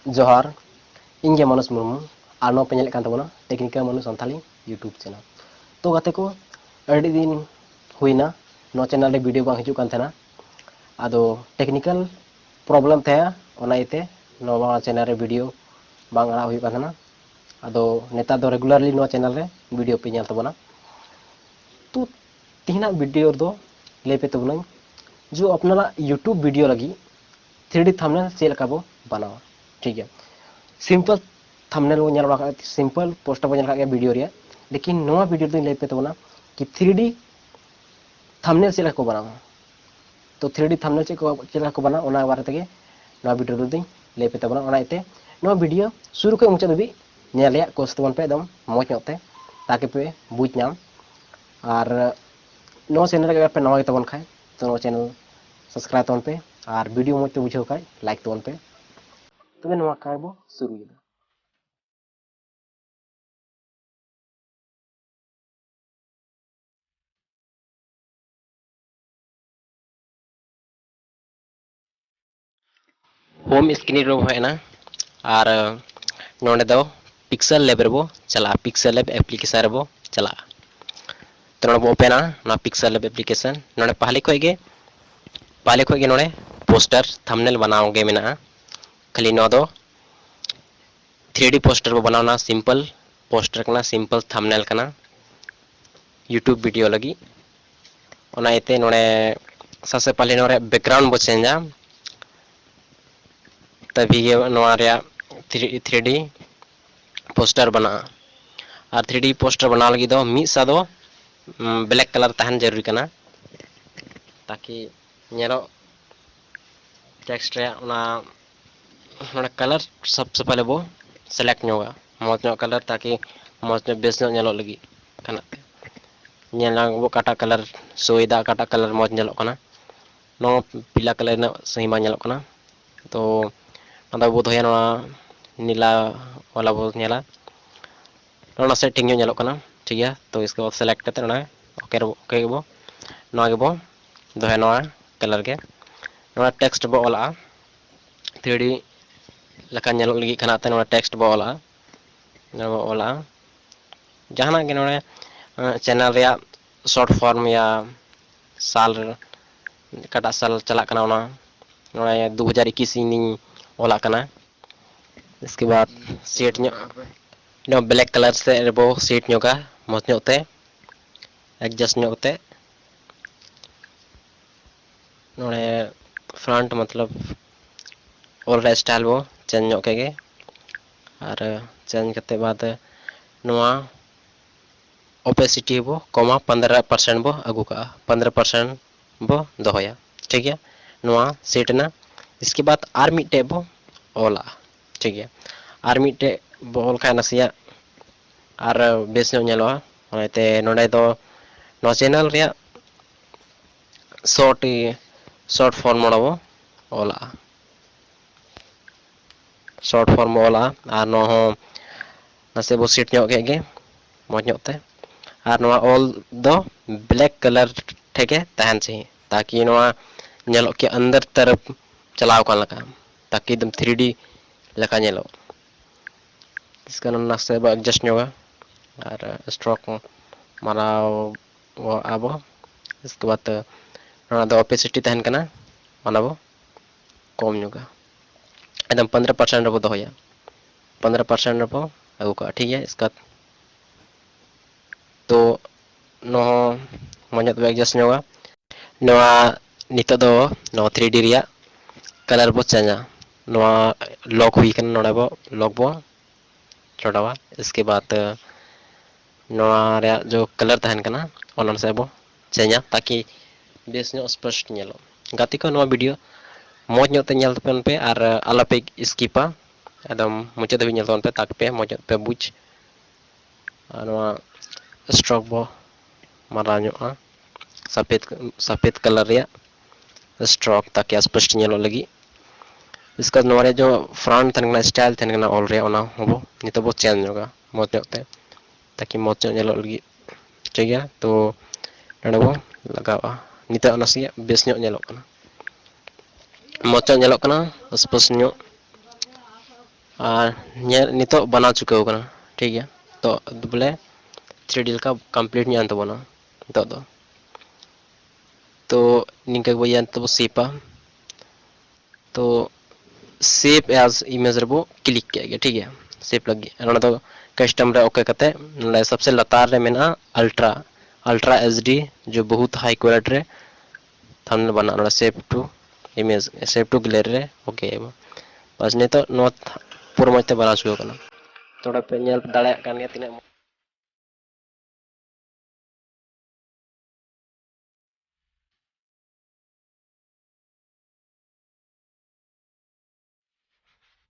जोहार इंगे मनोज मुर्मू और नो पे नेल कान तबोना technical Manoj Santali YouTube channel तो गाते को अड़ी दिन हुईना नो चैनल रे वीडियो बांग हिजू कान थेना आदो टेक्निकल प्रॉब्लम थे ओना इते नोवा चैनल रे वीडियो बांग आड़ा हुई कान थेना आदो नेता दो रेगुलरली नो चैनल रे वीडियो पे नेल तबोना तो तीना वीडियो दो ले पे तबोना जो अपना यूट्यूब वीडियो लगी 3D थंबनेल चेल का बो बनावा ठीक है सिंपल थंबनेल वो नेल बड़ा सिंपल पोस्टर बो नेल वीडियो रे लेकिन नोवा वीडियो दिन ले पे तबोना कि 3D थंबनेल चेल को बनावा तो 3D थंबनेल चेल को बना ओना बारे तेगे नोवा वीडियो दिन ले पे तबोना ओना इते नोवा वीडियो शुरू के मुचाद भी नेल या कोस तबन पे एकदम मौज नोते ताकि पे बुझ नाम और नोवा चैनल के पे नवा तबन खाय तो नोवा चैनल सब्सक्राइब तबन पे और वीडियो मौज ते बुझाव खाय लाइक तबन पे तबे नोवा काय बो शुरू येदा होम स्क्रीन रो है और नोडे दो पिक्सल लैब रे बो चला पिक्सल लैब एप्लीकेशन रे बो चला तो नोडे बो ओपन ना पिक्सल लैब एप्लीकेशन नोडे पहले खोगे नोडे पोस्टर थंबनेल बनाओगे मेना खाली नो दो 3D पोस्टर बो बनावना सिंपल पोस्टर कना सिंपल थंबनेल कना यूट्यूब वीडियो लगी ओना इते नोडे सबसे पहले नोडे बैकग्राउंड बो चेंजा तभी ये नोआ रे 3D पोस्टर बना और 3D पोस्टर बना लगी दो मी सा दो ब्लैक कलर तहन जरूरी कना ताकि नेलो टेक्स्ट रे ना कलर सबसे पहले वो सेलेक्ट होगा मौज कलर ताकि मौज बेस नेलो लगी खाना नेला वो काटा कलर सोईदा काटा कलर मौज नेलो कना नो पीला कलर ना सही मा नेलो कना तो वो धोया नोआ नीला वाला वो नेला नोना सेटिंग नेलो कना ठीक है तो इसके बाद सेलेक्ट करते ना ओके वो नोआ के बो धोया नोआ कलर के नोआ टेक्स्ट बो ओला 3D लका नेलो लगी खाना ते नोआ टेक्स्ट बो ओला जहाना के नोने चैनल रे शॉर्ट फॉर्म या साल कटा साल चला कना ओना नोने 2021 इनी ओला कना इसके बाद सेट नो ब्लैक कलर से वो सेट का मौज ते एडजस्ट ते नोने फ्रंट मतलब और स्टाइल वो चेंज के और चेंज करते बाद नोआ ओपेसिटी वो कमा 15% बो अगू का 15% बो दोया ठीक है नोआ सेट ना इसके बाद आर मिटे बो ओला ठीक है आर मिटे बो ओल खा नसिया और बेस नेलोआ ओनाते नोडे दो नो चैनल रे शॉर्ट फॉर्म बो ओला शॉर्ट फॉर्म ओला और नो नसे बो सेट के मौज ते और नोआ ऑल दो ब्लैक कलर ठेके तहन चाहिए ताकि नोआ नेलो के अंदर तरफ चलाव का लगा ताकि एकदम 3D लगा नेलो इसका नसे बो एडजस्ट होगा और स्ट्रोक मारा वो आबो इसके बाद नोआ दो ओपेसिटी तहन कना माना बो कम होगा एकदम 15% रबो दोया 15% रबो अगू का ठीक है इसका तो नो मौज तो एडजस्ट होगा नोआ नितो दो नो 3D रिया कलर बो चेंजा नोआ लॉक हुई कन नोडा बो लॉक बो छोड़ावा इसके बाद नोआ रे जो कलर तहन कना ओना से बो चेंजा ताकि बेस नो स्पष्ट नेलो गाती को नोआ वीडियो मौज ते नेल तपन पे और आला पे स्किपा एकदम मुचे दबी नेल तपन पे ताकि पे मौज पे बुझ नोआ स्ट्रोक बो मारा सफेद कलर रे स्ट्रोक ताकि स्पष्ट नेलो लगी इसका नोरे जो फ्रंट थन स्टाइल थन ऑल रे ओना होबो नितो बो चेंज होगा मौज ते ताकि मौज नेलो लगी ठीक है तो नडे बो लगावा नितो नसिया बेस नेलो कना मौज नेलो कना स्पष्ट और नितो बना चुके हो ठीक है तो बोले 3D का कंप्लीट नहीं आन तबना तो निंका बोया तो सेपा तो सेव एज इमेज रेबो क्लिक किया ठीक है सेव लगी तो कस्टम रे ओके कते सबसे लतार रे मेना अल्ट्रा अल्ट्रा एचडी जो बहुत हाई क्वालिटी रे थंबनेल बना save to image save to gallery रे ओके बस नितो नो पूरा मते बना चुके थोड़ा पे दाड़ा तीन